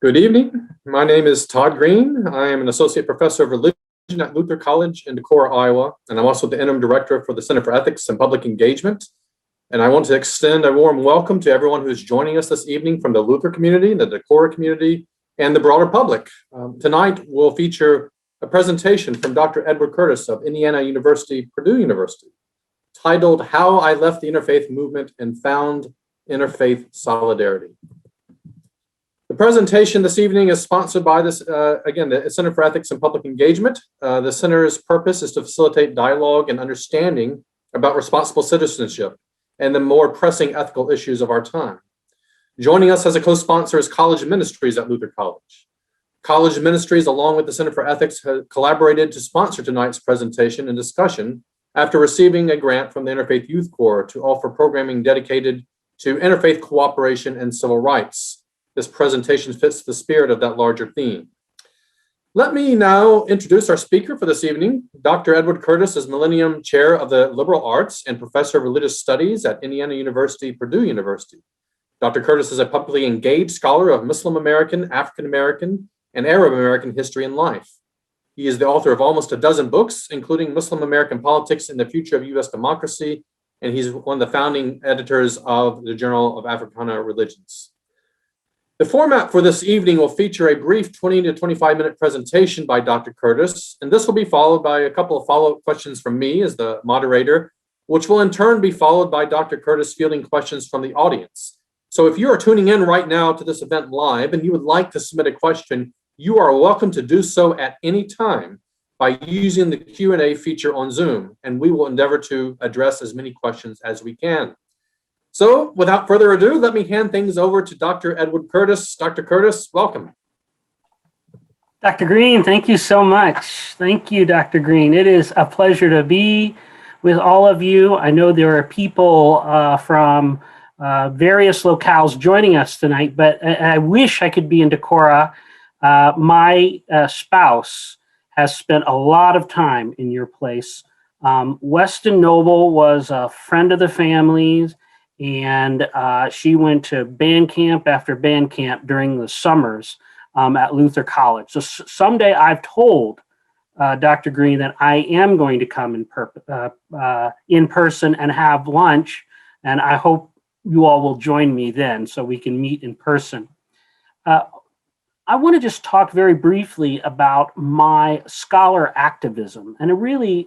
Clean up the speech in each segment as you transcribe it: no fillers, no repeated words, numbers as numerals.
Good evening. My name is Todd Green. I am an associate professor of religion at Luther College in Decorah, Iowa, and I'm also the interim director for the Center for Ethics and Public Engagement. And I want to extend a warm welcome to everyone who's joining us this evening from the Luther community, the Decorah community, and the broader public. Tonight, we'll feature a presentation from Dr. Edward Curtis of Indiana University, Purdue University, titled How I Left the Interfaith Movement and Found Interfaith Solidarity. The presentation this evening is sponsored by the Center for Ethics and Public Engagement. The center's purpose is to facilitate dialogue and understanding about responsible citizenship and the more pressing ethical issues of our time. Joining us as a co-sponsor is College Ministries at Luther College. College Ministries, along with the Center for Ethics, have collaborated to sponsor tonight's presentation and discussion after receiving a grant from the Interfaith Youth Corps to offer programming dedicated to interfaith cooperation and civil rights. This presentation fits the spirit of that larger theme. Let me now introduce our speaker for this evening. Dr. Edward Curtis is Millennium Chair of the Liberal Arts and Professor of Religious Studies at Indiana University, Purdue University. Dr. Curtis is a publicly engaged scholar of Muslim American, African American, and Arab American history and life. He is the author of almost a dozen books, including Muslim American Politics and the Future of U.S. Democracy, and he's one of the founding editors of the Journal of Africana Religions. The format for this evening will feature a brief 20 to 25 minute presentation by Dr. Curtis, and this will be followed by a couple of follow-up questions from me as the moderator, which will in turn be followed by Dr. Curtis fielding questions from the audience. So if you are tuning in right now to this event live and you would like to submit a question, you are welcome to do so at any time by using the Q&A feature on Zoom, and we will endeavor to address as many questions as we can. So without further ado, let me hand things over to Dr. Edward Curtis. Dr. Curtis, welcome. Dr. Green, thank you so much. Thank you, Dr. Green. It is a pleasure to be with all of you. I know there are people from various locales joining us tonight, but I wish I could be in Decorah. My spouse has spent a lot of time in your place. Weston Noble was a friend of the family's, and she went to band camp after band camp during the summers at Luther College. So someday I've told Dr. Green that I am going to come in person and have lunch, and I hope you all will join me then so we can meet in person. I want to just talk very briefly about my scholar activism, and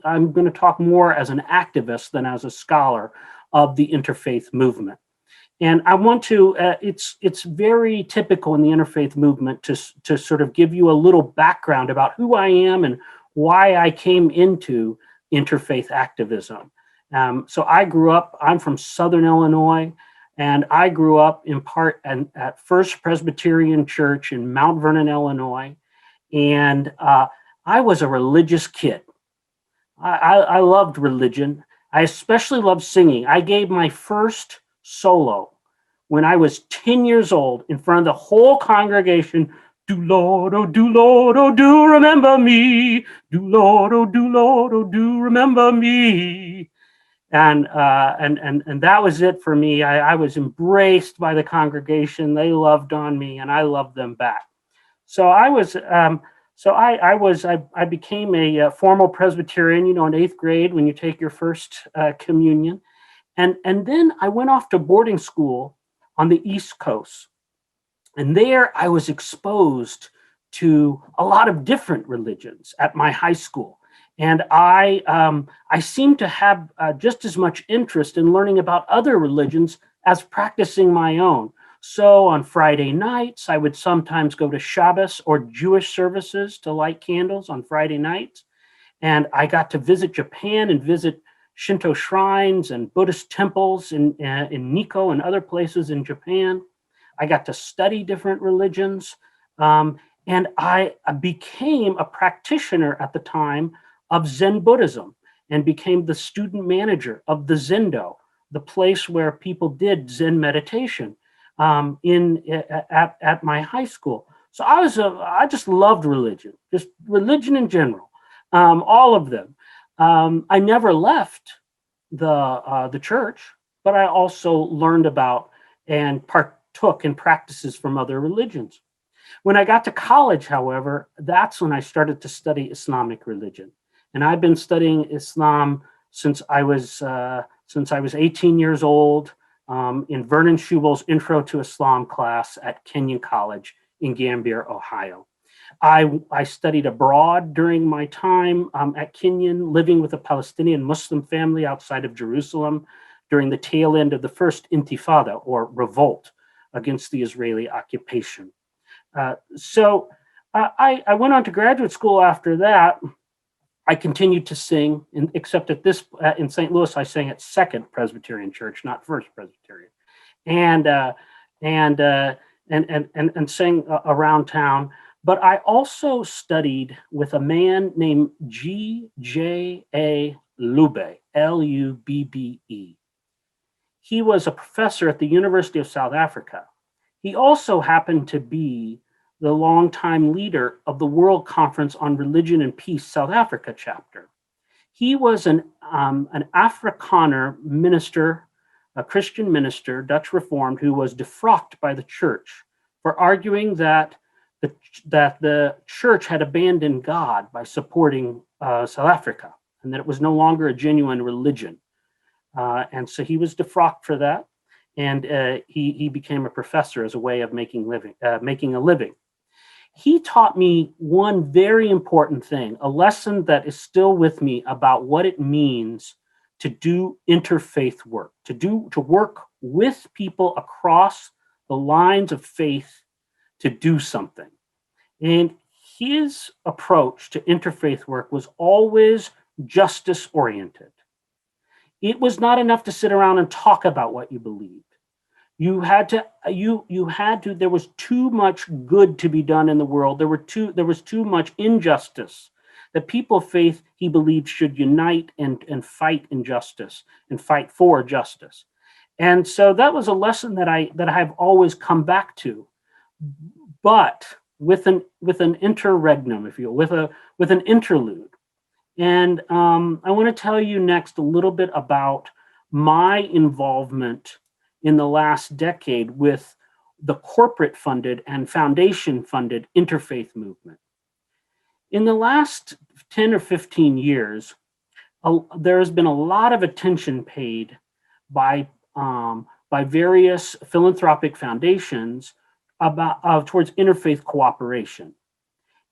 I'm going to talk more as an activist than as a scholar of the interfaith movement. And I want to, it's very typical in the interfaith movement to sort of give you a little background about who I am and why I came into interfaith activism. So I'm from Southern Illinois, and I grew up in part at First Presbyterian Church in Mount Vernon, Illinois. And I was a religious kid. I loved religion. I especially loved singing. I gave my first solo when I was 10 years old in front of the whole congregation. Do Lord, oh do remember me. Do Lord, oh do remember me. And that was it for me. I was embraced by the congregation. They loved on me, and I loved them back. So I became a formal Presbyterian, in 8th grade when you take your first communion. And then I went off to boarding school on the East Coast. And there I was exposed to a lot of different religions at my high school. And I seemed to have just as much interest in learning about other religions as practicing my own. So on Friday nights, I would sometimes go to Shabbos or Jewish services to light candles on Friday nights. And I got to visit Japan and visit Shinto shrines and Buddhist temples in Nikko and other places in Japan. I got to study different religions. And I became a practitioner at the time of Zen Buddhism and became the student manager of the Zendo, the place where people did Zen meditation at my high school. So I just loved religion, just religion in general, all of them. I never left the church, but I also learned about and partook in practices from other religions. When I got to college, however, that's when I started to study Islamic religion. And I've been studying Islam since I was 18 years old, in Vernon Schubel's Intro to Islam class at Kenyon College in Gambier, Ohio. I studied abroad during my time at Kenyon, living with a Palestinian Muslim family outside of Jerusalem during the tail end of the first Intifada, or revolt, against the Israeli occupation. So I went on to graduate school after that. I continued to sing, except at this in St. Louis, I sang at Second Presbyterian Church, not First Presbyterian, and sang around town. But I also studied with a man named G.J.A. Lubbe, L-U-B-B-E. He was a professor at the University of South Africa. He also happened to be the longtime leader of the World Conference on Religion and Peace South Africa chapter. He was an Afrikaner minister, a Christian minister, Dutch Reformed, who was defrocked by the church for arguing that the church had abandoned God by supporting South Africa, and that it was no longer a genuine religion. And so he was defrocked for that, and he became a professor as a way of making a living. He taught me one very important thing, a lesson that is still with me about what it means to do interfaith work, to work with people across the lines of faith to do something. And his approach to interfaith work was always justice oriented. It was not enough to sit around and talk about what you believed. You had to, there was too much good to be done in the world. There was too much injustice. The people of faith, he believed, should unite and fight injustice and fight for justice. And so that was a lesson that I've always come back to, but with an interregnum, if you will, with an interlude. And I want to tell you next a little bit about my involvement in the last decade with the corporate funded and foundation funded interfaith movement. In the last 10 or 15 years, there has been a lot of attention paid by various philanthropic foundations towards interfaith cooperation.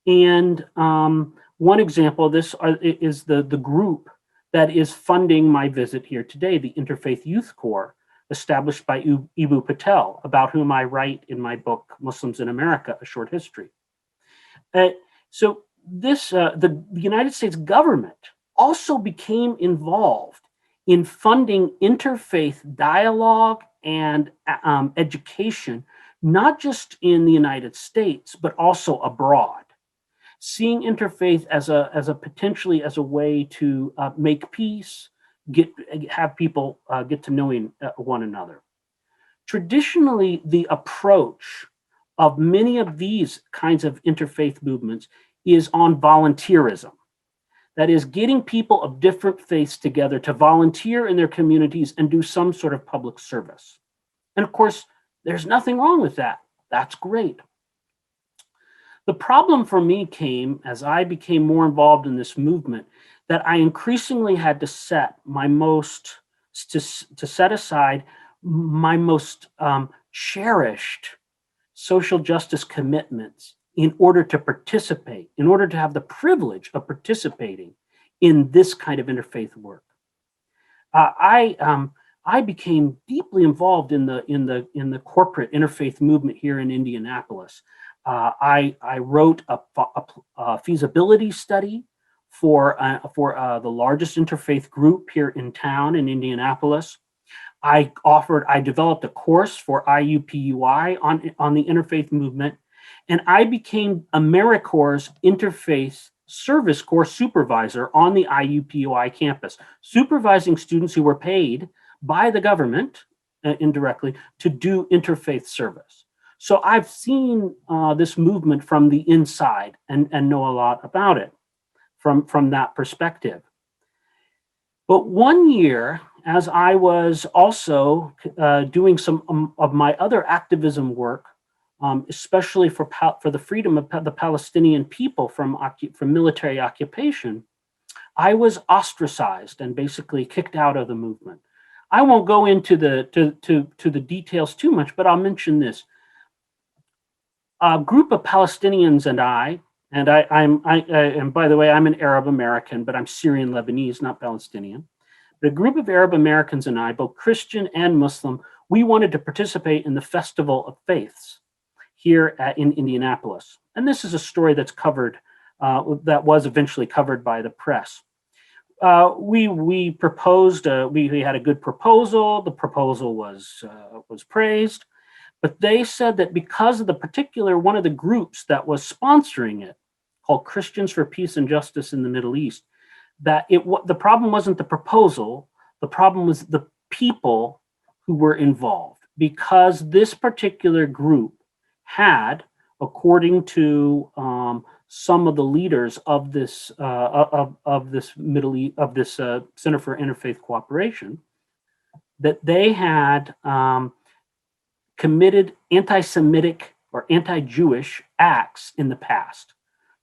And one example of this is the group that is funding my visit here today, the Interfaith Youth Corps, established by Ibu Patel, about whom I write in my book, Muslims in America, A Short History. So the United States government also became involved in funding interfaith dialogue and education, not just in the United States, but also abroad. Seeing interfaith as a way to make peace, have people get to knowing one another. Traditionally, the approach of many of these kinds of interfaith movements is on volunteerism. That is, getting people of different faiths together to volunteer in their communities and do some sort of public service. And of course, there's nothing wrong with that. That's great. The problem for me came as I became more involved in this movement, that I increasingly had to set aside my most cherished social justice commitments in order to participate, in order to have the privilege of participating in this kind of interfaith work. I became deeply involved in the corporate interfaith movement here in Indianapolis. I wrote a feasibility study for the largest interfaith group here in town in Indianapolis. I developed a course for IUPUI on the interfaith movement, and I became AmeriCorps' interfaith service corps supervisor on the IUPUI campus, supervising students who were paid by the government indirectly to do interfaith service. So I've seen this movement from the inside and know a lot about it from that perspective. But one year, as I was also doing some of my other activism work especially for the freedom of the Palestinian people from military occupation, I was ostracized and basically kicked out of the movement. I won't go into the details too much, but I'll mention this. A group of Palestinians and and by the way, I'm an Arab American, but I'm Syrian Lebanese, not Palestinian. But a group of Arab Americans and I, both Christian and Muslim, we wanted to participate in the Festival of Faiths here in Indianapolis. And this is a story that's covered, that was eventually covered by the press. We proposed, we had a good proposal. The proposal was praised. But they said that because of the particular one of the groups that was sponsoring it, called Christians for Peace and Justice in the Middle East, that the problem wasn't the proposal, the problem was the people who were involved. Because this particular group had, according to some of the leaders of this Center for Interfaith Cooperation, that they had committed anti-Semitic or anti-Jewish acts in the past.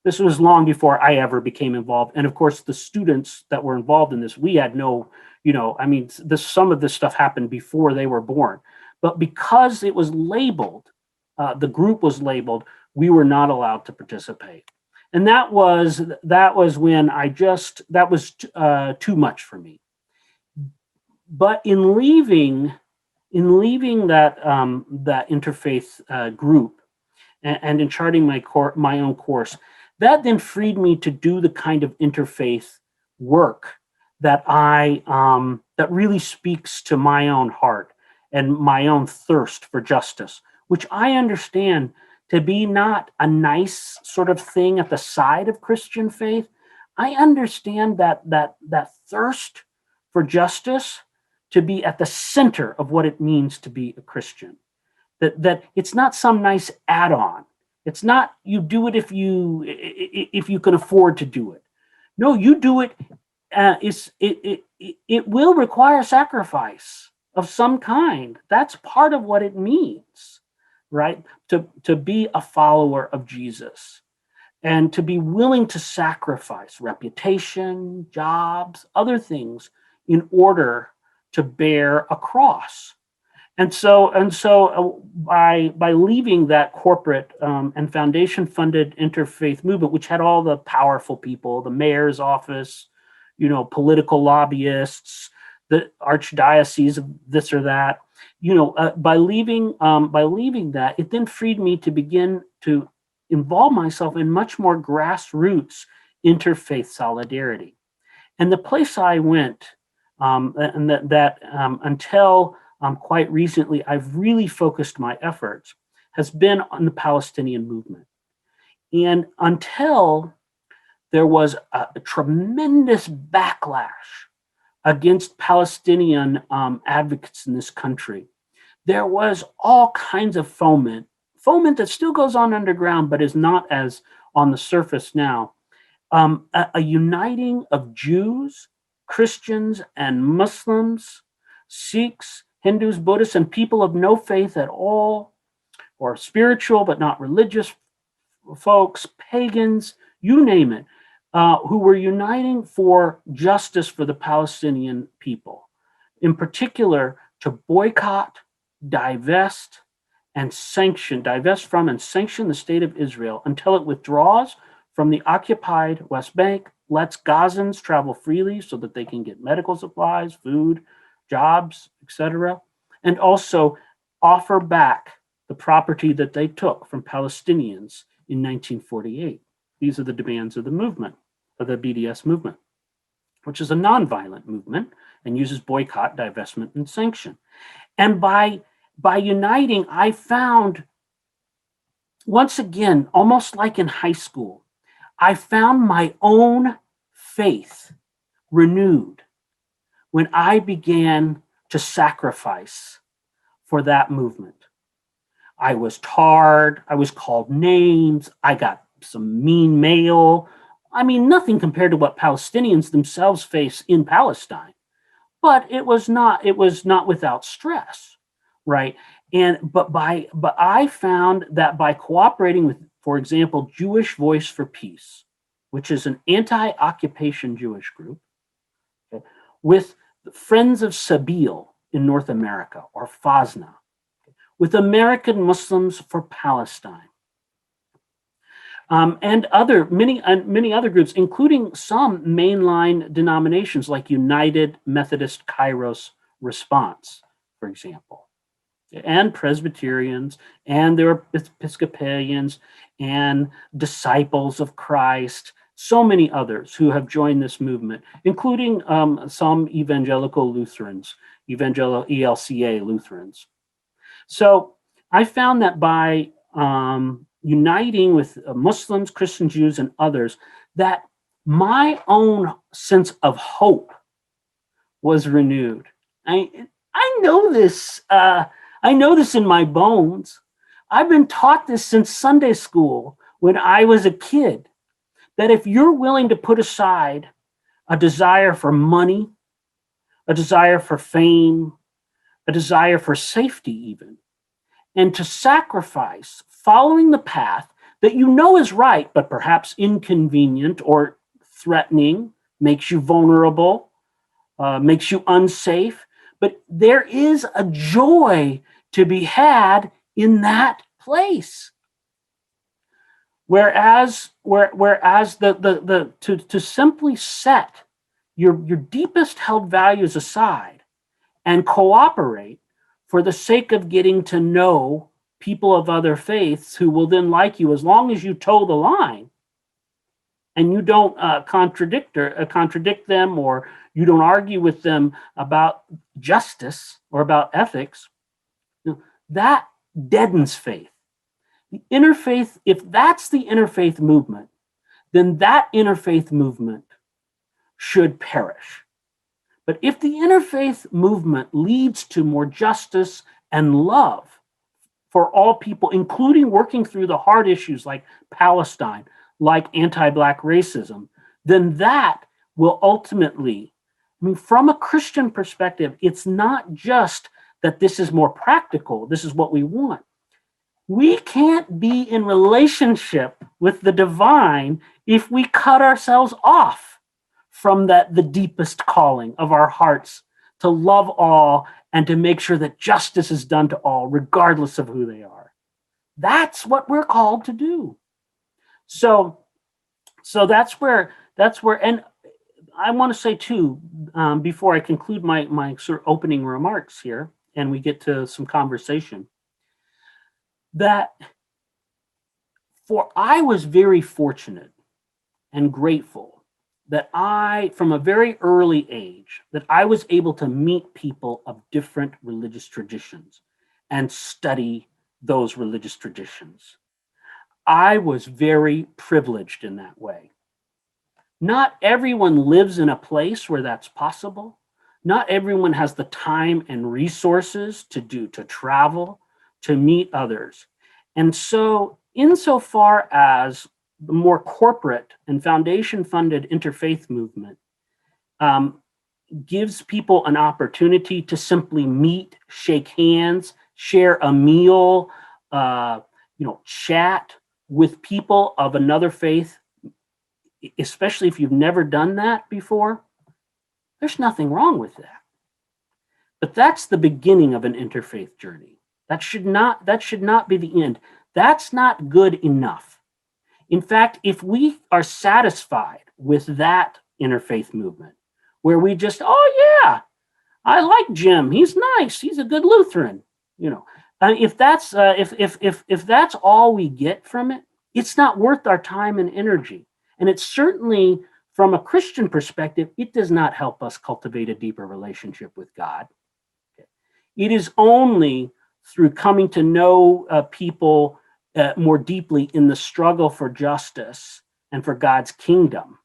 This was long before I ever became involved. And of course, the students that were involved in this, we had no, some of this stuff happened before they were born. But because it was labeled, the group was labeled, we were not allowed to participate. And that was when that was too much for me. But in leaving that interfaith group and in charting my own course, that then freed me to do the kind of interfaith work that that really speaks to my own heart and my own thirst for justice, which I understand to be not a nice sort of thing at the side of Christian faith. I understand that thirst for justice to be at the center of what it means to be a Christian. That it's not some nice add-on. It's not you do it if you can afford to do it. No, you do it. It will require sacrifice of some kind. That's part of what it means, right? To be a follower of Jesus and to be willing to sacrifice reputation, jobs, other things in order to bear a cross. And so by leaving that corporate and foundation-funded interfaith movement, which had all the powerful people, the mayor's office, political lobbyists, the archdiocese of this or that, by leaving that, it then freed me to begin to involve myself in much more grassroots interfaith solidarity. And the place I went, and that until quite recently, I've really focused my efforts, has been on the Palestinian movement. And until there was a tremendous backlash against Palestinian advocates in this country, there was all kinds of foment that still goes on underground, but is not as on the surface now. A uniting of Jews, Christians, and Muslims, Sikhs, Hindus, Buddhists, and people of no faith at all, or spiritual but not religious folks, pagans, you name it, who were uniting for justice for the Palestinian people. In particular, to boycott, divest from and sanction the state of Israel until it withdraws from the occupied West Bank, lets Gazans travel freely so that they can get medical supplies, food, jobs, etc., and also offer back the property that they took from Palestinians in 1948. These are the demands of the movement, of the BDS movement, which is a nonviolent movement and uses boycott, divestment, and sanction. And by uniting, I found, once again, almost like in high school, I found my own faith renewed when I began to sacrifice for that movement. I was tarred, I was called names, I got some mean mail. I mean, nothing compared to what Palestinians themselves face in Palestine, but it was not without stress, right? But I found that by cooperating with, for example, Jewish Voice for Peace, which is an anti-occupation Jewish group, okay, with Friends of Sabeel in North America, or FASNA, with American Muslims for Palestine, and many other groups, including some mainline denominations like United Methodist Kairos Response, for example, and Presbyterians, and there are Episcopalians and Disciples of Christ, so many others who have joined this movement, including some evangelical Lutherans, ELCA Lutherans. So I found that by uniting with Muslims, Christian Jews, and others, that my own sense of hope was renewed. I know this. I know this in my bones. I've been taught this since Sunday school when I was a kid, that if you're willing to put aside a desire for money, a desire for fame, a desire for safety even, and to sacrifice following the path that you know is right, but perhaps inconvenient or threatening, makes you vulnerable, makes you unsafe, but there is a joy to be had in that place. Whereas to simply set your deepest held values aside and cooperate for the sake of getting to know people of other faiths who will then like you as long as you toe the line and you don't contradict them, or you don't argue with them about justice or about ethics, that deadens faith. The interfaith, if that's the interfaith movement, then that interfaith movement should perish. But if the interfaith movement leads to more justice and love for all people, including working through the hard issues like Palestine, like anti-Black racism, then that will ultimately, from a Christian perspective, it's not just that this is more practical, this is what we want. We can't be in relationship with the divine if we cut ourselves off from the deepest calling of our hearts to love all and to make sure that justice is done to all, regardless of who they are. That's what we're called to do. So that's where, and I want to say too, before I conclude my sort of opening remarks here, and we get to some conversation, that I was very fortunate and grateful that from a very early age, that I was able to meet people of different religious traditions and study those religious traditions. I was very privileged in that way. Not everyone lives in a place where that's possible. Not everyone has the time and resources to travel, to meet others. And so, insofar as the more corporate and foundation-funded interfaith movement gives people an opportunity to simply meet, shake hands, share a meal, chat with people of another faith, especially if you've never done that before, there's nothing wrong with that. But that's the beginning of an interfaith journey. That should not be the end. That's not good enough. In fact, if we are satisfied with that interfaith movement, where we just, oh yeah, I like Jim, he's nice, he's a good Lutheran, if that's all we get from it, it's not worth our time and energy. And it's certainly, from a Christian perspective, it does not help us cultivate a deeper relationship with God. It is only through coming to know people more deeply in the struggle for justice and for God's kingdom.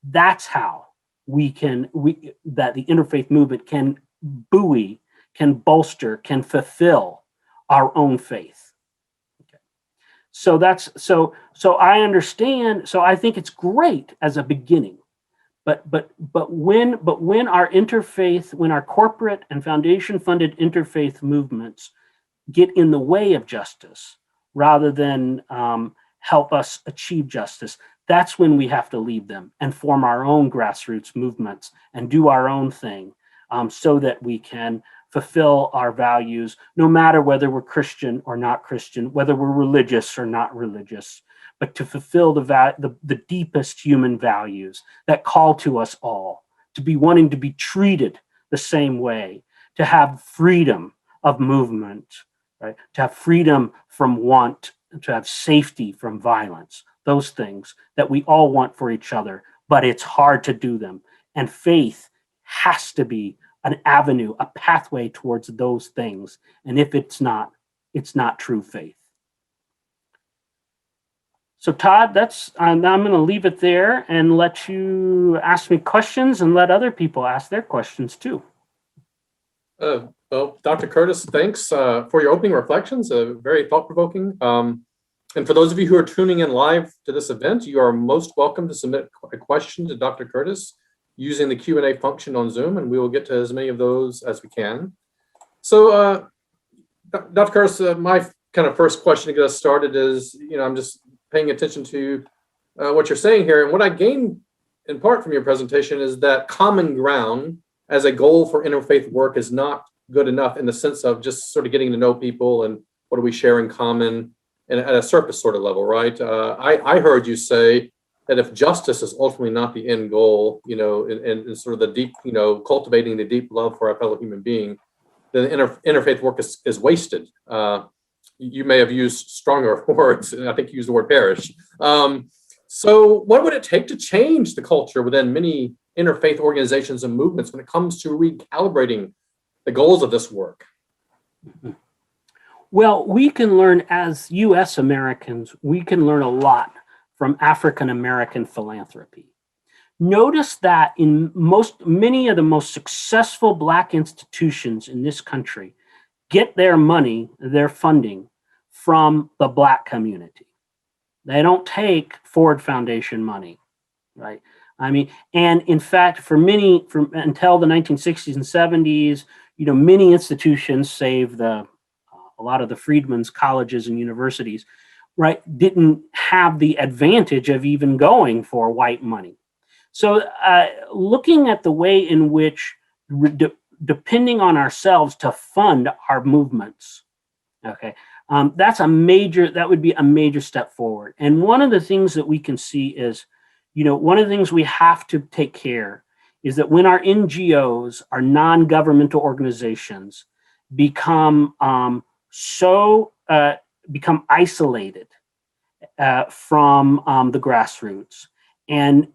That's how that the interfaith movement can buoy, can bolster, can fulfill our own faith. Okay. So I understand. So I think it's great as a beginning, but when our corporate and foundation funded interfaith movements get in the way of justice rather than help us achieve justice, that's when we have to leave them and form our own grassroots movements and do our own thing, so that we can fulfill our values, no matter whether we're Christian or not Christian, whether we're religious or not religious, but to fulfill the deepest human values that call to us all, to be wanting to be treated the same way, to have freedom of movement, right? To have freedom from want, to have safety from violence, those things that we all want for each other, but it's hard to do them. And faith has to be an avenue, a pathway towards those things. And if it's not true faith. So Todd, I'm going to leave it there and let you ask me questions and let other people ask their questions too. Well, Dr. Curtis, thanks for your opening reflections, very thought-provoking. And for those of you who are tuning in live to this event, you are most welcome to submit a question to Dr. Curtis using the Q&A function on Zoom, and we will get to as many of those as we can. So, Dr. Curtis, my kind of first question to get us started is, I'm just paying attention to what you're saying here. And what I gained in part from your presentation is that common ground as a goal for interfaith work is not good enough in the sense of just sort of getting to know people and what do we share in common and at a surface sort of level, right? I heard you say that if justice is ultimately not the end goal, and sort of the deep, cultivating the deep love for a fellow human being, then interfaith work is wasted. You may have used stronger words, and I think you used the word perish. So what would it take to change the culture within many interfaith organizations and movements when it comes to recalibrating the goals of this work? Well, we can learn as US Americans, we can learn a lot from African American philanthropy. Notice that in many of the most successful Black institutions in this country get their money, their funding from the Black community. They don't take Ford Foundation money, right? I mean, and in fact, until the 1960s and 70s, many institutions, save a lot of the freedmen's colleges and universities, right, didn't have the advantage of even going for white money. So looking at the way in which, depending on ourselves to fund our movements, okay, that would be a major step forward. And one of the things that we can see is, one of the things we have to take care is that when our NGOs, our non-governmental organizations, become isolated from the grassroots and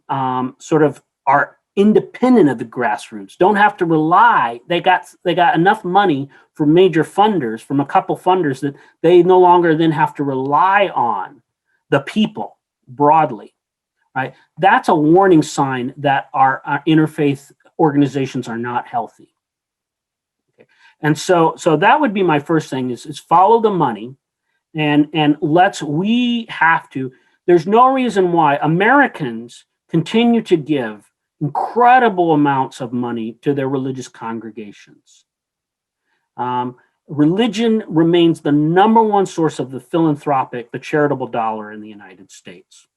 sort of are independent of the grassroots, don't have to rely. They got enough money from major funders, from a couple funders, that they no longer then have to rely on the people broadly, right? That's a warning sign that our interfaith organizations are not healthy. Okay. And so that would be my first thing is follow the money, and there's no reason why Americans continue to give incredible amounts of money to their religious congregations. Religion remains the number one source of the charitable dollar in the United States.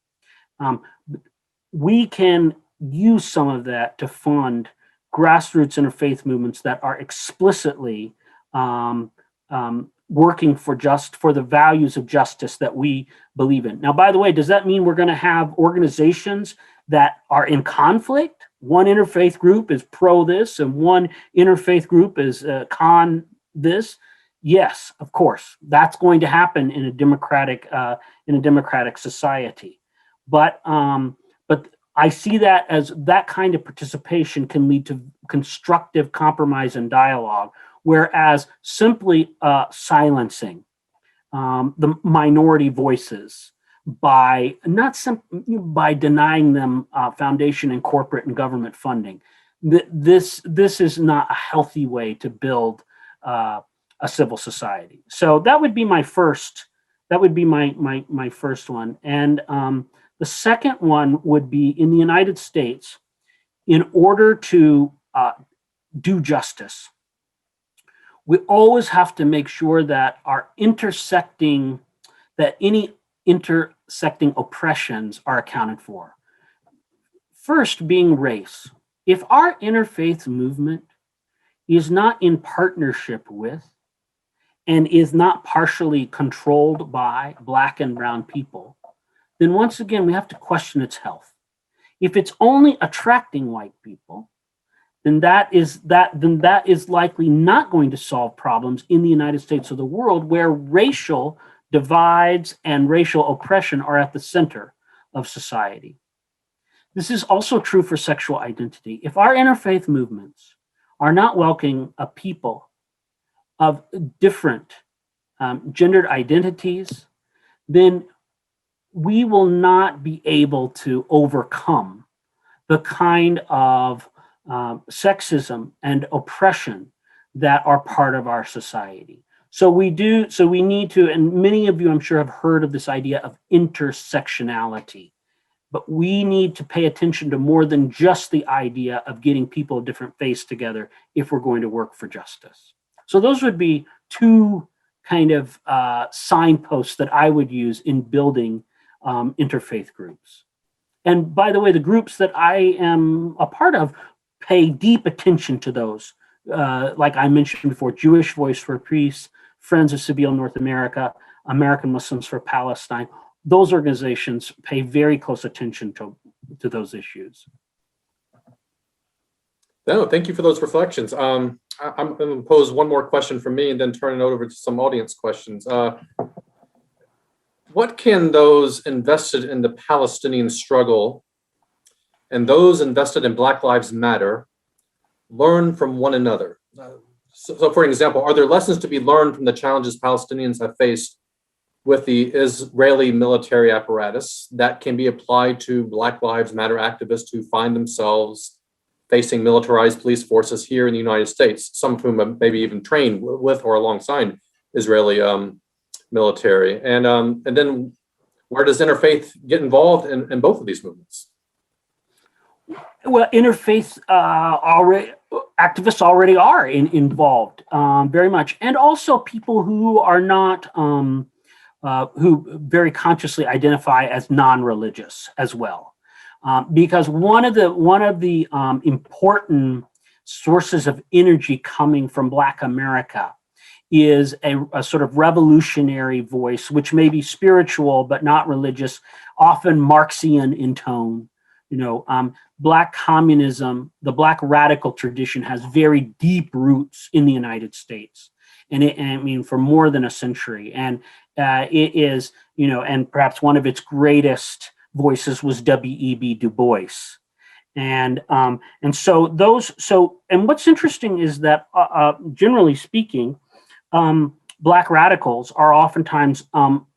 We can use some of that to fund grassroots interfaith movements that are explicitly working for the values of justice that we believe in. Now, by the way, does that mean we're going to have organizations that are in conflict? One interfaith group is pro this and one interfaith group is con this? Yes, of course, that's going to happen in a democratic society. But I see that as that kind of participation can lead to constructive compromise and dialogue, whereas simply silencing the minority voices by denying them foundation and corporate and government funding, this is not a healthy way to build a civil society. So that would be my first. That would be my first one. And the second one would be, in the United States, in order to do justice, we always have to make sure that any intersecting oppressions are accounted for. First being race. If our interfaith movement is not in partnership with and is not partially controlled by Black and brown people, then once again, we have to question its health. If it's only attracting white people, then that is likely not going to solve problems in the United States or the world, where racial divides and racial oppression are at the center of society. This is also true for sexual identity. If our interfaith movements are not welcoming a people of different gendered identities, then we will not be able to overcome the kind of sexism and oppression that are part of our society. So we need to, and many of you I'm sure have heard of this idea of intersectionality, but we need to pay attention to more than just the idea of getting people of different faiths together if we're going to work for justice. So those would be two kind of signposts that I would use in building interfaith groups. And by the way, the groups that I am a part of pay deep attention to those. Like I mentioned before, Jewish Voice for Peace, Friends of Sabeel North America, American Muslims for Palestine. Those organizations pay very close attention to those issues. No, thank you for those reflections. I'm going to pose one more question from me and then turn it over to some audience questions. What can those invested in the Palestinian struggle and those invested in Black Lives Matter learn from one another? So for example, are there lessons to be learned from the challenges Palestinians have faced with the Israeli military apparatus that can be applied to Black Lives Matter activists who find themselves facing militarized police forces here in the United States, some of whom have maybe even trained with or alongside Israeli military? And then where does interfaith get involved in both of these movements? Well, interfaith activists already are involved very much, and also people who are not who very consciously identify as non-religious as well, because one of the important sources of energy coming from Black America is a sort of revolutionary voice, which may be spiritual but not religious, often Marxian in tone. Black communism, the Black radical tradition, has very deep roots in the United States, and for more than a century. And it is, and perhaps one of its greatest voices was W.E.B. Du Bois. And so what's interesting is that generally speaking, Black radicals are oftentimes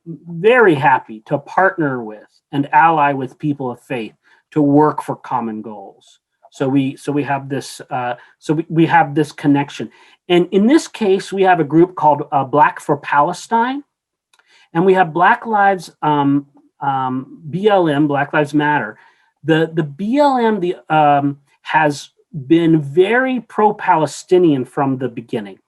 very happy to partner with and ally with people of faith to work for common goals. So we have this we have this connection. And in this case, we have a group called Black for Palestine, and we have Black Lives BLM, Black Lives Matter. The BLM has been very pro-Palestinian from the beginning,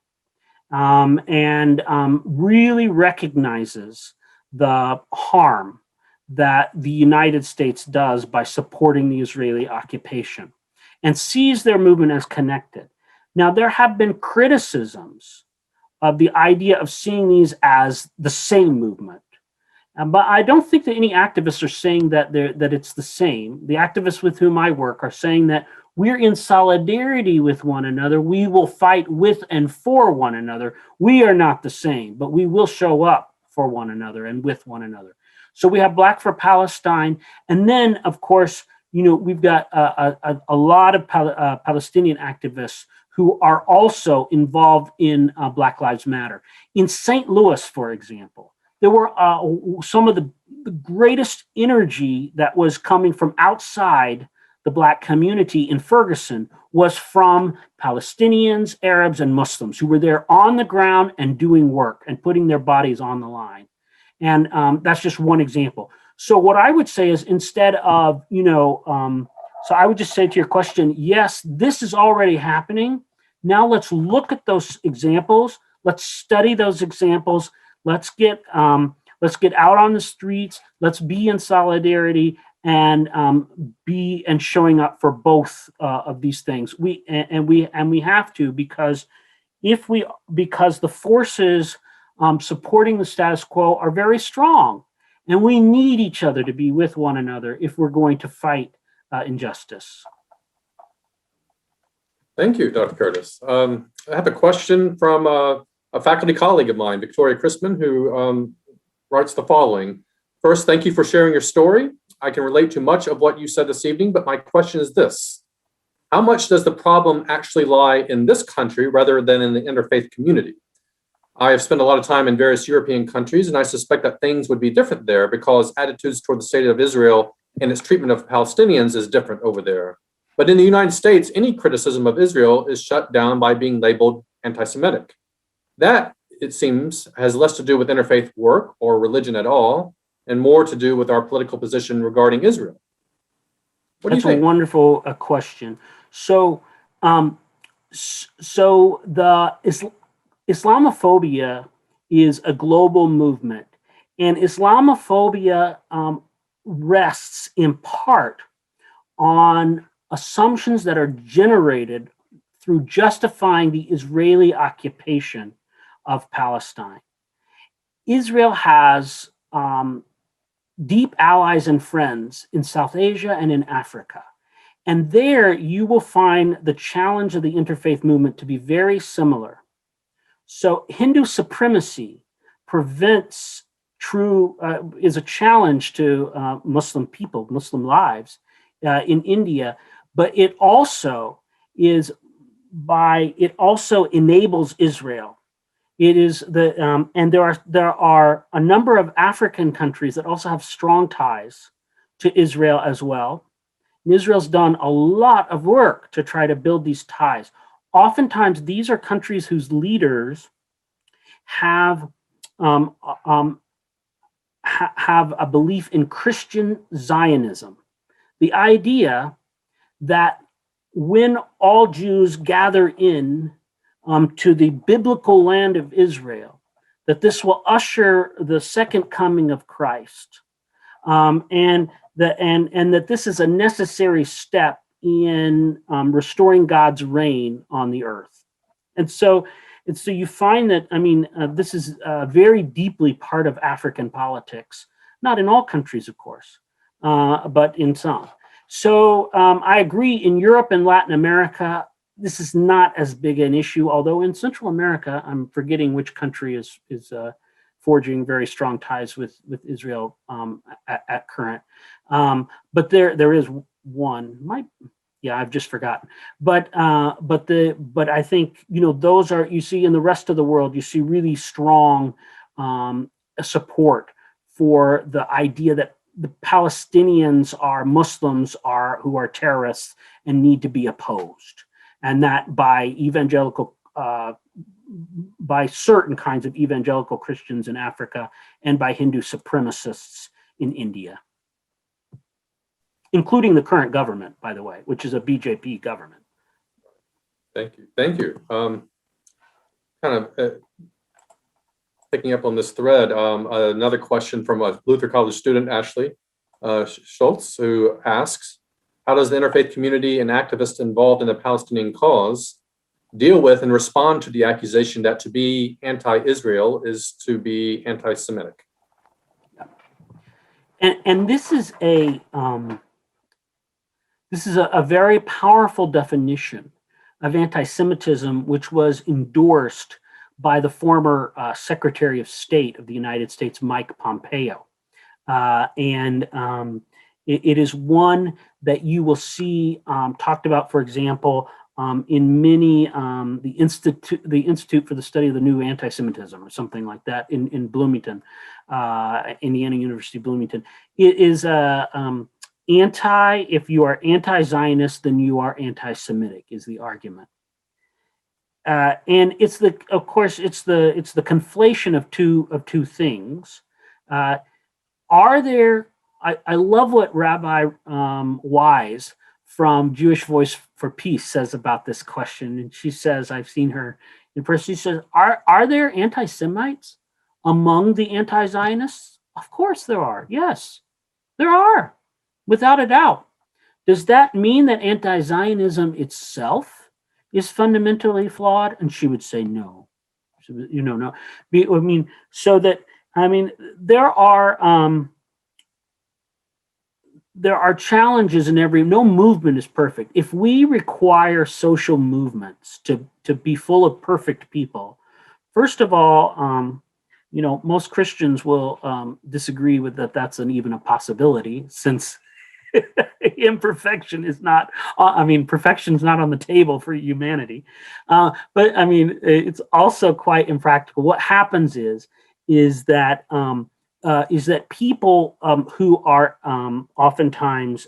and really recognizes the harm that the United States does by supporting the Israeli occupation, and sees their movement as connected. Now, there have been criticisms of the idea of seeing these as the same movement, but I don't think that any activists are saying that it's the same. The activists with whom I work are saying that we're in solidarity with one another. We will fight with and for one another. We are not the same, but we will show up for one another and with one another. So we have Black for Palestine. And then, of course, we've got a lot of Palestinian activists who are also involved in Black Lives Matter. In St. Louis, for example, there were some of the greatest energy that was coming from outside the Black community in Ferguson was from Palestinians, Arabs, and Muslims who were there on the ground and doing work and putting their bodies on the line. And that's just one example. So what I would say is, instead of, so I would just say to your question, yes, this is already happening. Now let's look at those examples. Let's study those examples. Let's get out on the streets. Let's be in solidarity and showing up for both of these things. We have to, because the forces supporting the status quo are very strong, and we need each other to be with one another if we're going to fight injustice. Thank you, Dr. Curtis. I have a question from a faculty colleague of mine, Victoria Christman, who writes the following. First, thank you for sharing your story. I can relate to much of what you said this evening, but my question is this. How much does the problem actually lie in this country rather than in the interfaith community? I have spent a lot of time in various European countries, and I suspect that things would be different there because attitudes toward the state of Israel and its treatment of Palestinians is different over there. But in the United States, any criticism of Israel is shut down by being labeled anti-Semitic. That, it seems, has less to do with interfaith work or religion at all, and more to do with our political position regarding Israel. What do you think? That's a wonderful question. So the Islamophobia is a global movement, and Islamophobia rests in part on assumptions that are generated through justifying the Israeli occupation of Palestine. Israel has deep allies and friends in South Asia and in Africa. And there you will find the challenge of the interfaith movement to be very similar. So Hindu supremacy is a challenge to Muslim people, Muslim lives in India, but it also enables Israel. It is and there are a number of African countries that also have strong ties to Israel as well. And Israel's done a lot of work to try to build these ties. Oftentimes, these are countries whose leaders have a belief in Christian Zionism, the idea that when all Jews gather in to the biblical land of Israel, that this will usher the second coming of Christ, and that this is a necessary step in restoring God's reign on the earth. And so you find that, this is very deeply part of African politics, not in all countries, of course, but in some. So I agree, in Europe and Latin America, this is not as big an issue, although in Central America, I'm forgetting which country is forging very strong ties with Israel at current. But there is one. I've just forgotten. But I think, those are, you see in the rest of the world, you see really strong support for the idea that the Palestinians are Muslims who are terrorists and need to be opposed. And that by certain kinds of evangelical Christians in Africa and by Hindu supremacists in India, including the current government, by the way, which is a BJP government. Thank you. Picking up on this thread, another question from a Luther College student, Ashley Schultz, who asks, how does the interfaith community and activists involved in the Palestinian cause deal with and respond to the accusation that to be anti-Israel is to be anti-Semitic? And this is a very powerful definition of anti-Semitism, which was endorsed by the former Secretary of State of the United States, Mike Pompeo. It is one that you will see talked about, for example, in many the Institute for the Study of the New Anti-Semitism or something like that in Bloomington, Indiana University, Bloomington. It is if you are anti-Zionist, then you are anti-Semitic, is the argument. And it's the conflation of two things. I love what Rabbi Wise from Jewish Voice for Peace says about this question, and she says, I've seen her in person. She says, "Are there anti-Semites among the anti-Zionists? Of course there are. Yes, there are, without a doubt. Does that mean that anti-Zionism itself is fundamentally flawed?" And she would say no. No. There are challenges in no movement is perfect. If we require social movements to be full of perfect people, first of all, most Christians will disagree with that. That's even a possibility, since imperfection is not. Perfection is not on the table for humanity. But it's also quite impractical. What happens is that people who are oftentimes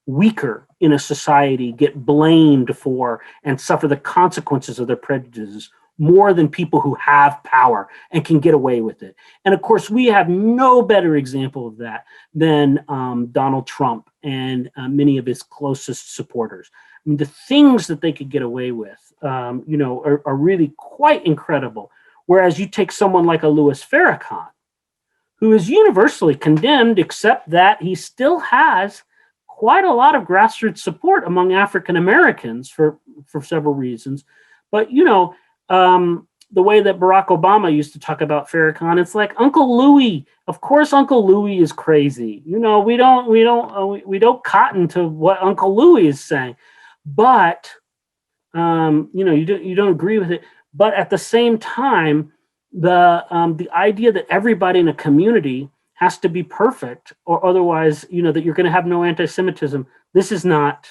weaker in a society get blamed for and suffer the consequences of their prejudices more than people who have power and can get away with it. And of course, we have no better example of that than Donald Trump and many of his closest supporters. The things that they could get away with, are really quite incredible. Whereas you take someone like a Louis Farrakhan, who is universally condemned, except that he still has quite a lot of grassroots support among African Americans for several reasons. But the way that Barack Obama used to talk about Farrakhan, it's like Uncle Louis. Of course, Uncle Louis is crazy. We don't cotton to what Uncle Louis is saying, but you don't agree with it. But at the same time, the idea that everybody in a community has to be perfect, or otherwise, that you're going to have no anti-Semitism. This is not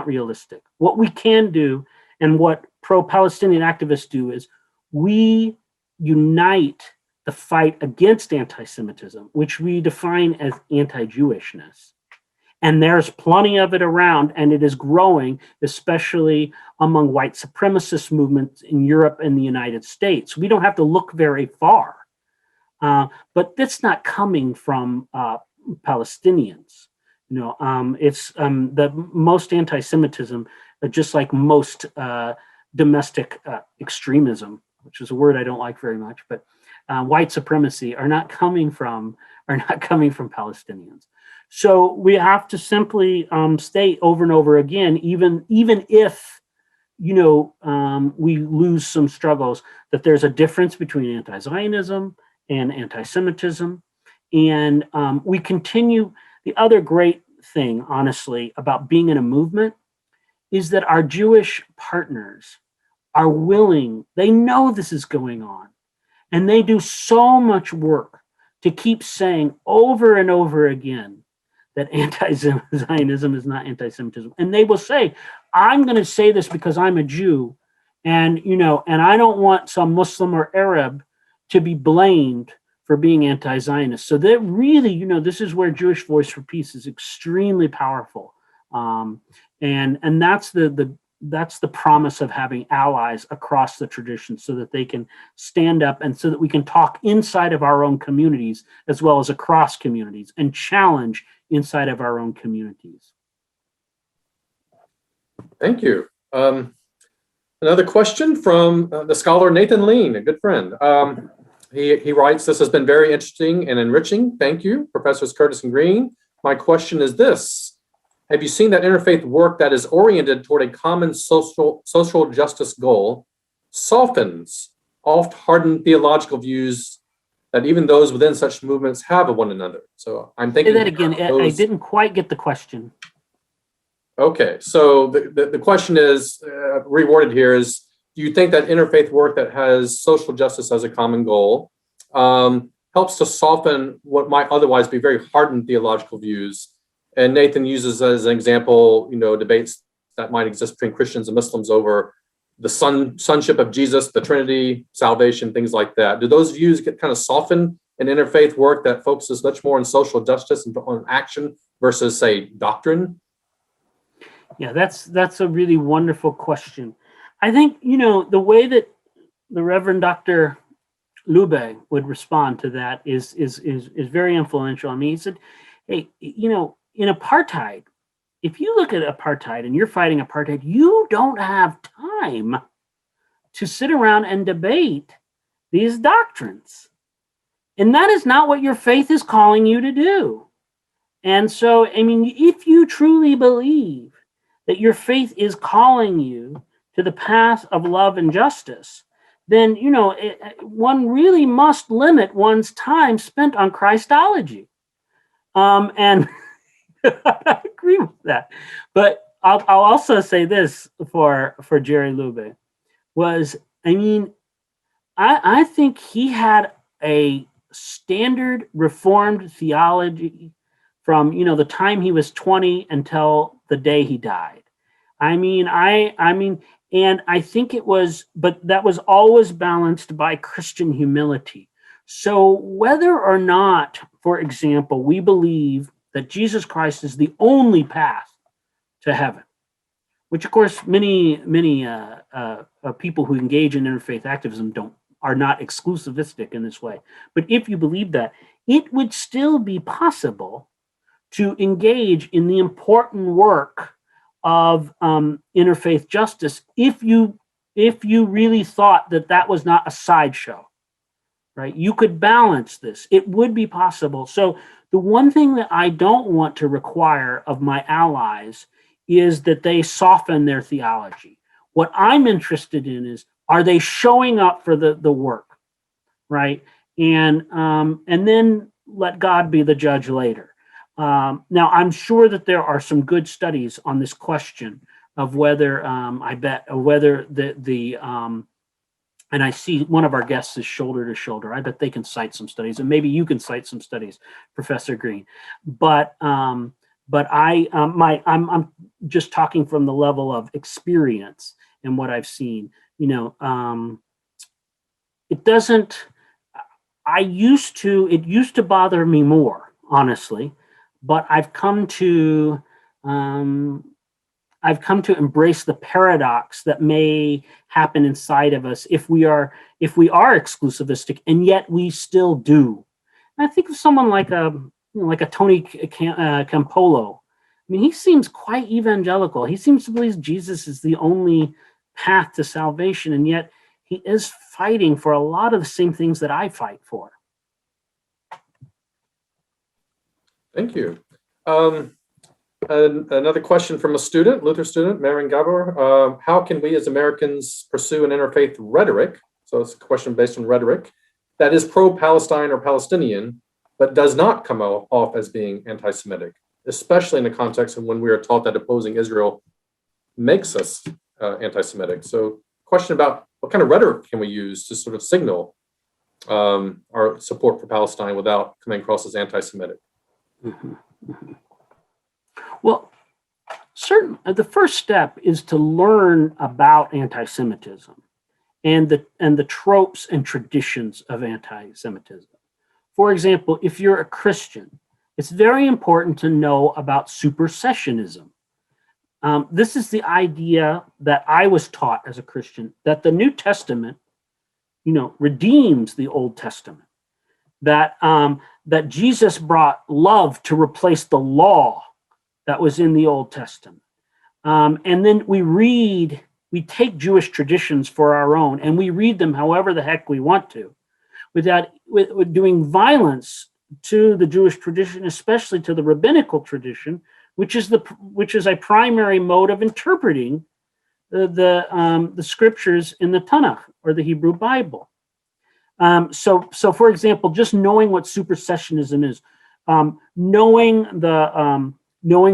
realistic. What we can do, and what pro-Palestinian activists do, is we unite the fight against anti-Semitism, which we define as anti-Jewishness. And there's plenty of it around, and it is growing, especially among white supremacist movements in Europe and the United States. We don't have to look very far. But that's not coming from Palestinians. It's the most anti-Semitism, just like most domestic extremism, which is a word I don't like very much, but white supremacy are not coming from Palestinians. So we have to simply state over and over again, even if we lose some struggles, that there's a difference between anti-Zionism and anti-Semitism, and we continue. The other great thing, honestly, about being in a movement is that our Jewish partners are willing. They know this is going on, and they do so much work to keep saying over and over again that anti-Zionism is not anti-Semitism. And they will say, I'm going to say this because I'm a Jew, and I don't want some Muslim or Arab to be blamed for being anti-Zionist. So that really, this is where Jewish Voice for Peace is extremely powerful. And that's the promise of having allies across the tradition, so that they can stand up, and so that we can talk inside of our own communities as well as across communities, and challenge inside of our own communities. Thank you. Another question from the scholar Nathan Lean, a good friend. He writes, "This has been very interesting and enriching. Thank you, Professors Curtis and Green. My question is this: have you seen that interfaith work that is oriented toward a common social justice goal softens oft-hardened theological views that even those within such movements have of one another?" So I'm thinking— Say that again. I didn't quite get the question. Okay, so the question is, reworded here is, do you think that interfaith work that has social justice as a common goal helps to soften what might otherwise be very hardened theological views? And Nathan uses as an example, debates that might exist between Christians and Muslims over the sonship of Jesus, the Trinity, salvation, things like that. Do those views get kind of softened in interfaith work that focuses much more on social justice and on action versus, say, doctrine? Yeah, that's a really wonderful question. I think, the way that the Reverend Dr. Lube would respond to that is very influential. I mean, he said, hey, in apartheid, if you look at apartheid and you're fighting apartheid, you don't have time to sit around and debate these doctrines. And that is not what your faith is calling you to do. And so, I mean, if you truly believe that your faith is calling you to the path of love and justice, then, one really must limit one's time spent on Christology. And I agree with that. But I'll also say this for Jerry Lube was, I mean, I think he had a standard Reformed theology from, the time he was 20 until the day he died. I mean, and I think it was, but that was always balanced by Christian humility. So whether or not, for example, we believe that Jesus Christ is the only path to heaven, which of course many people who engage in interfaith activism are not exclusivistic in this way. But if you believe that, it would still be possible to engage in the important work of interfaith justice if you really thought that was not a sideshow, right? You could balance this. It would be possible. So the one thing that I don't want to require of my allies is that they soften their theology. What I'm interested in is, are they showing up for the work, right? And then let God be the judge later. Now, I'm sure that there are some good studies on this question of whether and I see one of our guests is shoulder to shoulder. I bet they can cite some studies, and maybe you can cite some studies, Professor Green. But I'm just talking from the level of experience and what I've seen. It doesn't. It used to bother me more, honestly, but I've come to embrace the paradox that may happen inside of us if we are exclusivistic, and yet we still do. And I think of someone like a Tony Campolo. I mean, he seems quite evangelical. He seems to believe Jesus is the only path to salvation, and yet he is fighting for a lot of the same things that I fight for. Thank you. Another question from a student, Luther student, Marin Gabor. How can we as Americans pursue an interfaith rhetoric? So it's a question based on rhetoric that is pro-Palestine or Palestinian, but does not come off as being anti-Semitic, especially in the context of when we are taught that opposing Israel makes us anti-Semitic. So question about what kind of rhetoric can we use to sort of signal our support for Palestine without coming across as anti-Semitic? Mm-hmm. Mm-hmm. Well, the first step is to learn about anti-Semitism and the tropes and traditions of anti-Semitism. For example, if you're a Christian, it's very important to know about supersessionism. This is the idea that I was taught as a Christian, that the New Testament, redeems the Old Testament, that Jesus brought love to replace the law that was in the Old Testament. And then we take Jewish traditions for our own, and we read them however the heck we want to, without doing violence to the Jewish tradition, especially to the rabbinical tradition, which is a primary mode of interpreting the scriptures in the Tanakh or the Hebrew Bible. So for example, just knowing what supersessionism is, knowing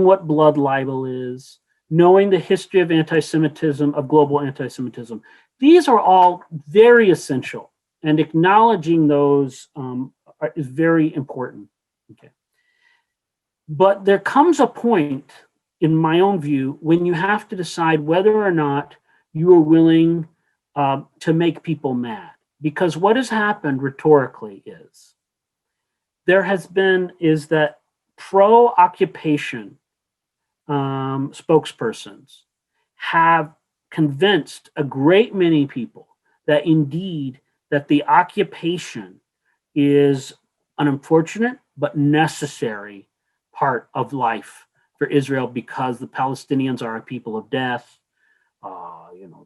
what blood libel is, knowing the history of anti-Semitism, of global anti-Semitism. These are all very essential, and acknowledging those is very important. Okay. But there comes a point, in my own view, when you have to decide whether or not you are willing to make people mad. Because what has happened rhetorically is that pro-occupation spokespersons have convinced a great many people that indeed that the occupation is an unfortunate but necessary part of life for Israel because the Palestinians are a people of death,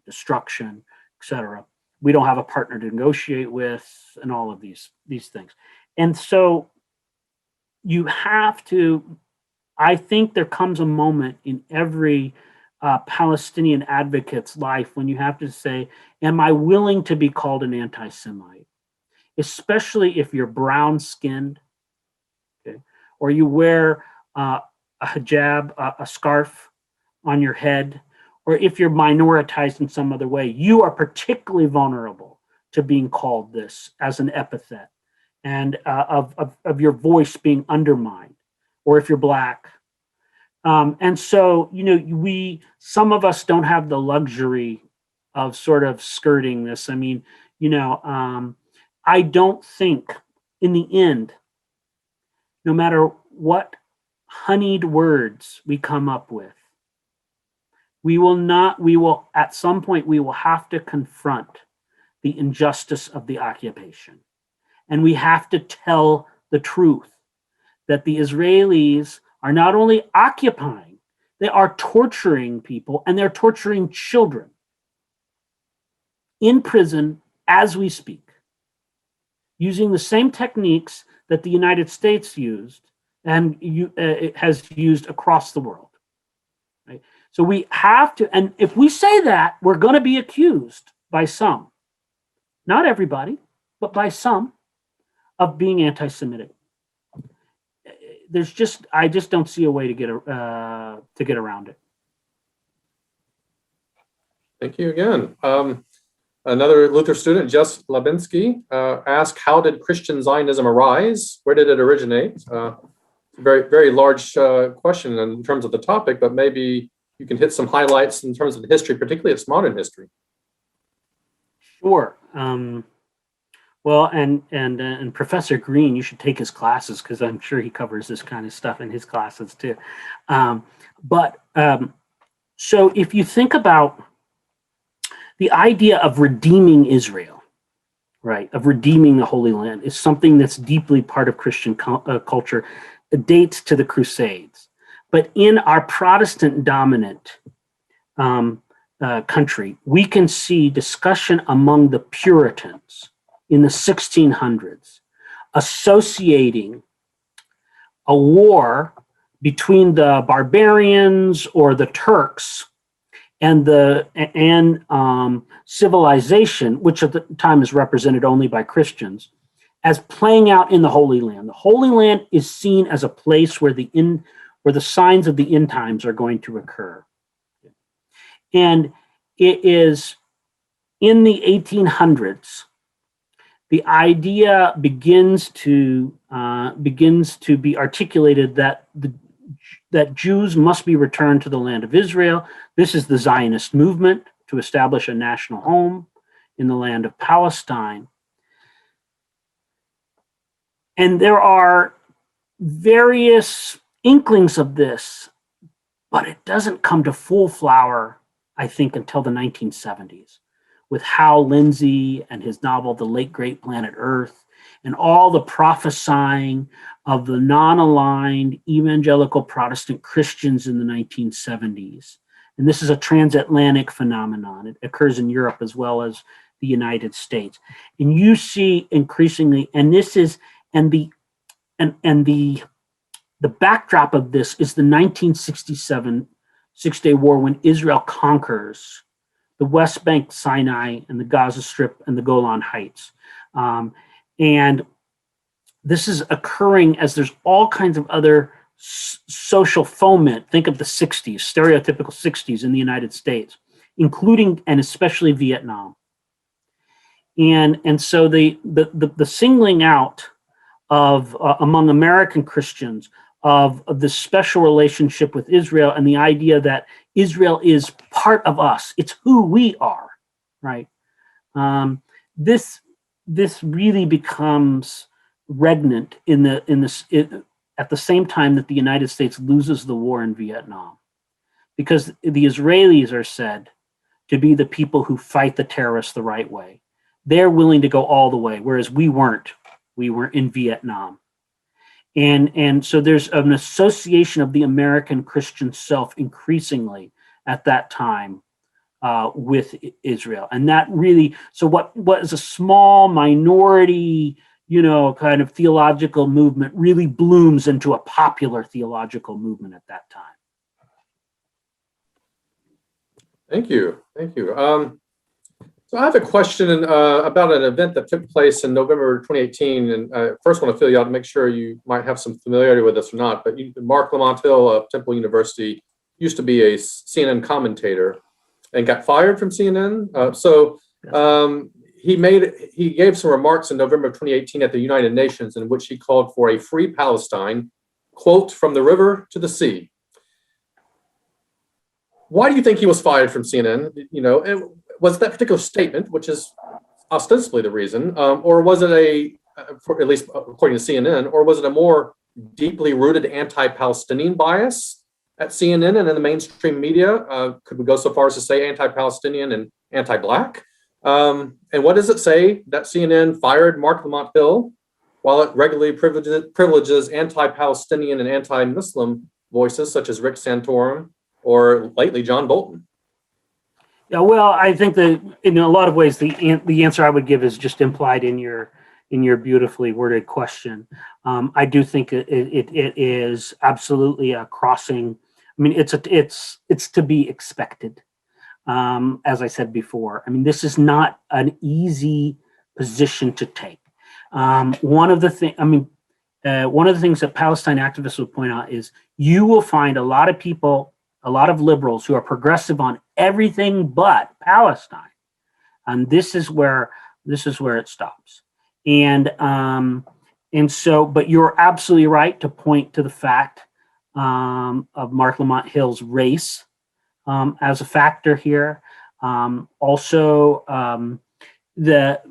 destruction, etc. We don't have a partner to negotiate with, and all of these things. And so you have to, I think there comes a moment in every Palestinian advocate's life when you have to say, am I willing to be called an anti-Semite? Especially if you're brown-skinned, okay, or you wear a hijab, a scarf on your head, or if you're minoritized in some other way, you are particularly vulnerable to being called this as an epithet, and of your voice being undermined, or if you're Black. And so, some of us don't have the luxury of sort of skirting this. I mean, I don't think in the end, no matter what honeyed words we come up with, at some point, we will have to confront the injustice of the occupation. And we have to tell the truth that the Israelis are not only occupying, they are torturing people, and they're torturing children in prison as we speak, using the same techniques that the United States used and it has used across the world. Right? So we have to, and if we say that, we're going to be accused by some, not everybody, but by some, of being anti-Semitic. I just don't see a way to get around it. Thank you again. Another Luther student, Jess Labinsky, asked, how did Christian Zionism arise? Where did it originate? Very, very large question in terms of the topic, but maybe you can hit some highlights in terms of the history, particularly its modern history. Sure. Well, and Professor Green, you should take his classes because I'm sure he covers this kind of stuff in his classes too. So if you think about the idea of redeeming Israel, right, of redeeming the Holy Land, is something that's deeply part of Christian culture. It dates to the Crusades. But in our Protestant dominant country, we can see discussion among the Puritans in the 1600s associating a war between the barbarians or the Turks and civilization, which at the time is represented only by Christians, as playing out in the Holy Land. The Holy Land is seen as a place where the signs of the end times are going to occur. And it is in the 1800s, the idea begins to be articulated that Jews must be returned to the land of Israel. This is the Zionist movement to establish a national home in the land of Palestine. And there are various inklings of this, but it doesn't come to full flower, I think, until the 1970s, with Hal Lindsey and his novel, The Late Great Planet Earth, and all the prophesying of the non-aligned evangelical Protestant Christians in the 1970s. And this is a transatlantic phenomenon. It occurs in Europe as well as the United States. And you see increasingly, and this is, and the backdrop of this is the 1967 Six-Day War, when Israel conquers the West Bank, Sinai, and the Gaza Strip and the Golan Heights. And this is occurring as there's all kinds of other social foment. Think of the 60s, stereotypical 60s in the United States, including and especially Vietnam. And so the singling out of among American Christians of this special relationship with Israel, and the idea that Israel is part of us, it's who we are, right? This really becomes regnant at the same time that the United States loses the war in Vietnam, because the Israelis are said to be the people who fight the terrorists the right way. They're willing to go all the way, whereas we weren't. We were in Vietnam. And so there's an association of the American Christian self increasingly at that time with Israel. And that really, so what is a small minority, kind of theological movement really blooms into a popular theological movement at that time. Thank you. So I have a question about an event that took place in November 2018. And I first want to fill you out to make sure you might have some familiarity with this or not. But Mark Lamont Hill of Temple University used to be a CNN commentator and got fired from CNN. He gave some remarks in November of 2018 at the United Nations in which he called for a free Palestine, quote, from the river to the sea. Why do you think he was fired from CNN? Was that particular statement, which is ostensibly the reason, or was it at least according to CNN, or was it a more deeply rooted anti-Palestinian bias at CNN and in the mainstream media? Could we go so far as to say anti-Palestinian and anti-Black? And what does it say that CNN fired Mark Lamont Hill while it regularly privileges anti-Palestinian and anti-Muslim voices such as Rick Santorum or lately John Bolton? Yeah, well, I think that in a lot of ways, the answer I would give is just implied in your beautifully worded question. I do think it is absolutely a crossing. I mean, it's to be expected. As I said before, I mean, this is not an easy position to take. One of the things that Palestine activists would point out is you will find a lot of people, a lot of liberals who are progressive on everything but Palestine, and this is where it stops. And so, but you're absolutely right to point to the fact of Mark Lamont Hill's race as a factor here. Also, the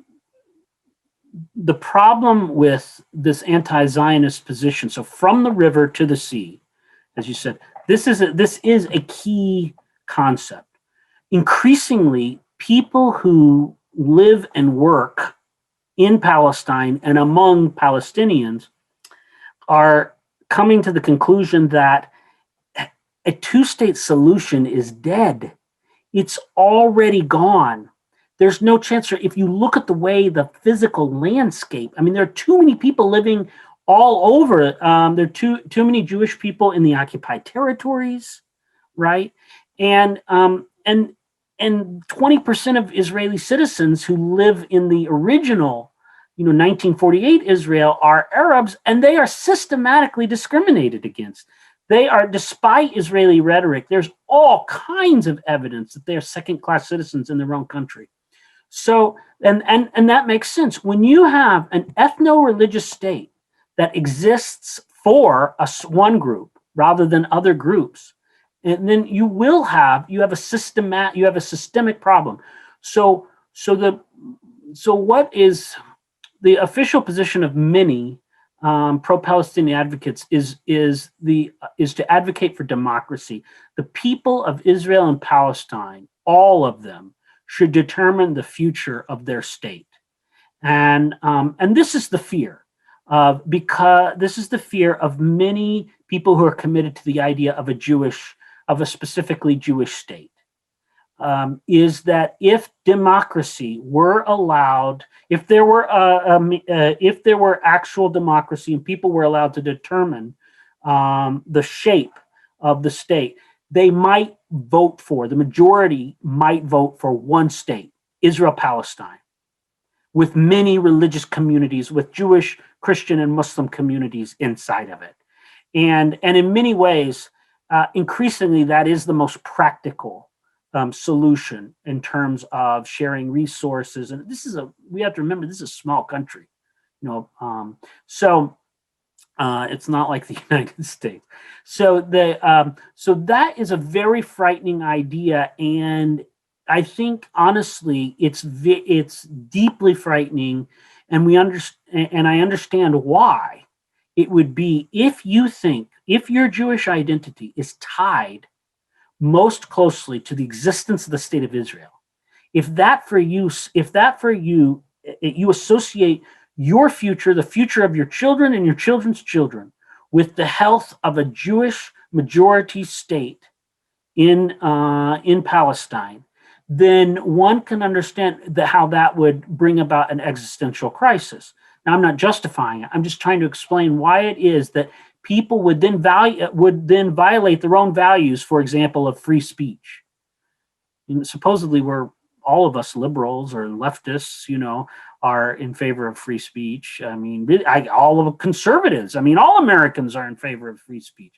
problem with this anti-Zionist position, so from the river to the sea, as you said, this is a key concept. Increasingly, people who live and work in Palestine and among Palestinians are coming to the conclusion that a two-state solution is dead. It's already gone. There's no chance. If you look at the way the physical landscape, I mean, there are too many people living all over. There are too many Jewish people in the occupied territories, right? And 20% of Israeli citizens who live in the original, 1948 Israel are Arabs, and they are systematically discriminated against. They are, despite Israeli rhetoric, there's all kinds of evidence that they are second-class citizens in their own country. So, and that makes sense. When you have an ethno-religious state that exists for one group rather than other groups, and then you have a systemic problem. So what is the official position of many pro-Palestinian advocates is to advocate for democracy. The people of Israel and Palestine, all of them, should determine the future of their state, and this is the fear of many people who are committed to the idea of a specifically Jewish state. Is that if democracy were allowed, if there were actual democracy and people were allowed to determine the shape of the state, the majority might vote for one state, Israel-Palestine, with many religious communities, with Jewish, Christian, and Muslim communities inside of it. And in many ways, increasingly, that is the most practical solution in terms of sharing resources. And we have to remember, this is a small country, so it's not like the United States. So that is a very frightening idea. And I think, honestly, it's deeply frightening. And I understand why it would be if your Jewish identity is tied most closely to the existence of the state of Israel. If you associate your future, the future of your children and your children's children, with the health of a Jewish majority state in Palestine, then one can understand how that would bring about an existential crisis. Now, I'm not justifying it. I'm just trying to explain why it is that people would then violate their own values, for example, of free speech. And supposedly, we're all of us liberals or leftists, are in favor of free speech. I mean, really, all of conservatives. I mean, all Americans are in favor of free speech.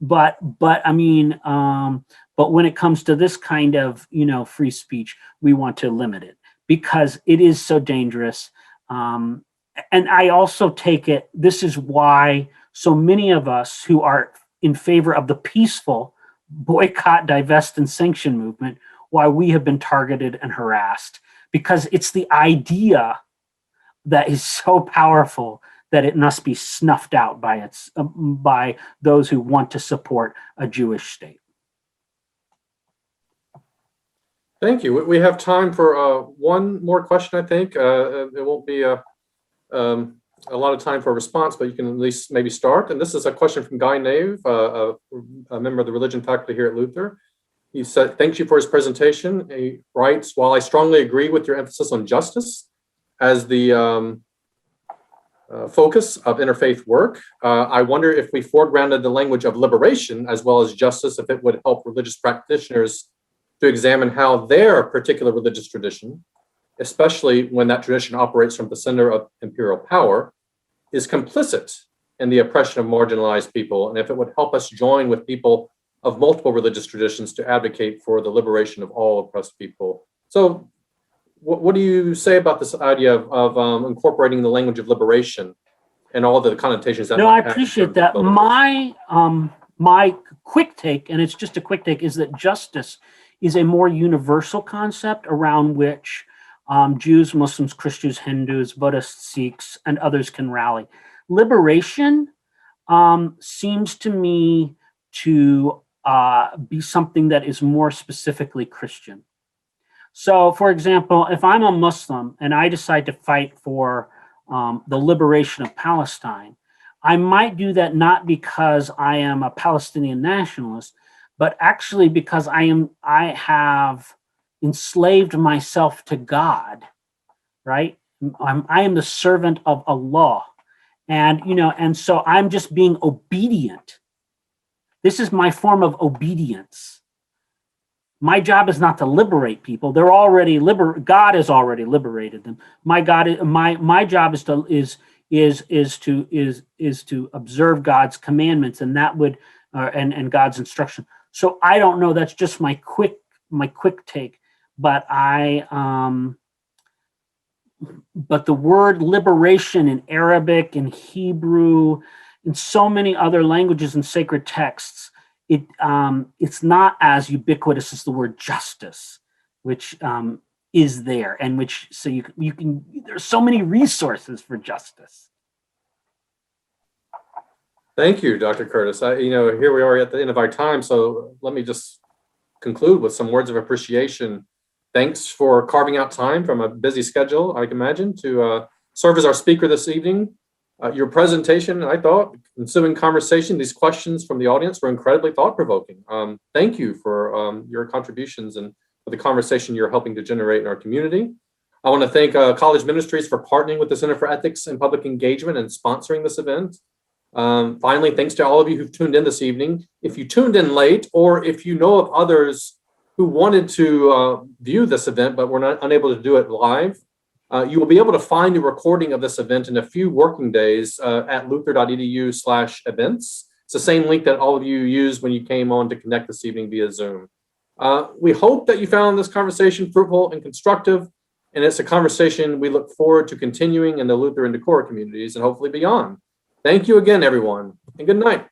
But I mean, but when it comes to this kind of free speech, we want to limit it because it is so dangerous. And I also take it. This is why so many of us who are in favor of the peaceful boycott, divest, and sanction movement, why we have been targeted and harassed, because it's the idea that is so powerful that it must be snuffed out by those who want to support a Jewish state. Thank you. We have time for one more question, I think. It won't be a lot of time for a response, but you can at least maybe start. And this is a question from Guy Nave, a member of the religion faculty here at Luther. He said, thanks you for his presentation. He writes, while I strongly agree with your emphasis on justice as the focus of interfaith work, I wonder if we foregrounded the language of liberation as well as justice, if it would help religious practitioners to examine how their particular religious tradition, especially when that tradition operates from the center of imperial power, is complicit in the oppression of marginalized people, and if it would help us join with people of multiple religious traditions to advocate for the liberation of all oppressed people. So what do you say about this idea of incorporating the language of liberation and all the connotations that? No, I appreciate that. My quick take, and it's just a quick take, is that justice is a more universal concept around which Jews, Muslims, Christians, Hindus, Buddhists, Sikhs, and others can rally. Liberation seems to me to be something that is more specifically Christian. So, for example, if I'm a Muslim and I decide to fight for the liberation of Palestine, I might do that not because I am a Palestinian nationalist, but actually because I have enslaved myself to God, right? I am the servant of Allah, and so I'm just being obedient. This is my form of obedience. My job is not to liberate people. They're already God has already liberated them. My job is to observe God's commandments, and that would and God's instruction. So I don't know. That's just my quick take. But but the word liberation in Arabic, in Hebrew, in so many other languages and sacred texts, it's not as ubiquitous as the word justice, which is there, and which so you can there's so many resources for justice. Thank you, Dr. Curtis. Here we are at the end of our time, so let me just conclude with some words of appreciation. Thanks for carving out time from a busy schedule, I can imagine, to serve as our speaker this evening. Your presentation, I thought, ensuing conversation, these questions from the audience were incredibly thought-provoking. Thank you for your contributions and for the conversation you're helping to generate in our community. I want to thank College Ministries for partnering with the Center for Ethics and Public Engagement and sponsoring this event. Finally, thanks to all of you who've tuned in this evening. If you tuned in late, or if you know of others who wanted to view this event but were unable to do it live, you will be able to find a recording of this event in a few working days at luther.edu/events. It's the same link that all of you used when you came on to connect this evening via Zoom. We hope that you found this conversation fruitful and constructive, and it's a conversation we look forward to continuing in the Luther and Decorah communities and hopefully beyond. Thank you again, everyone, and good night.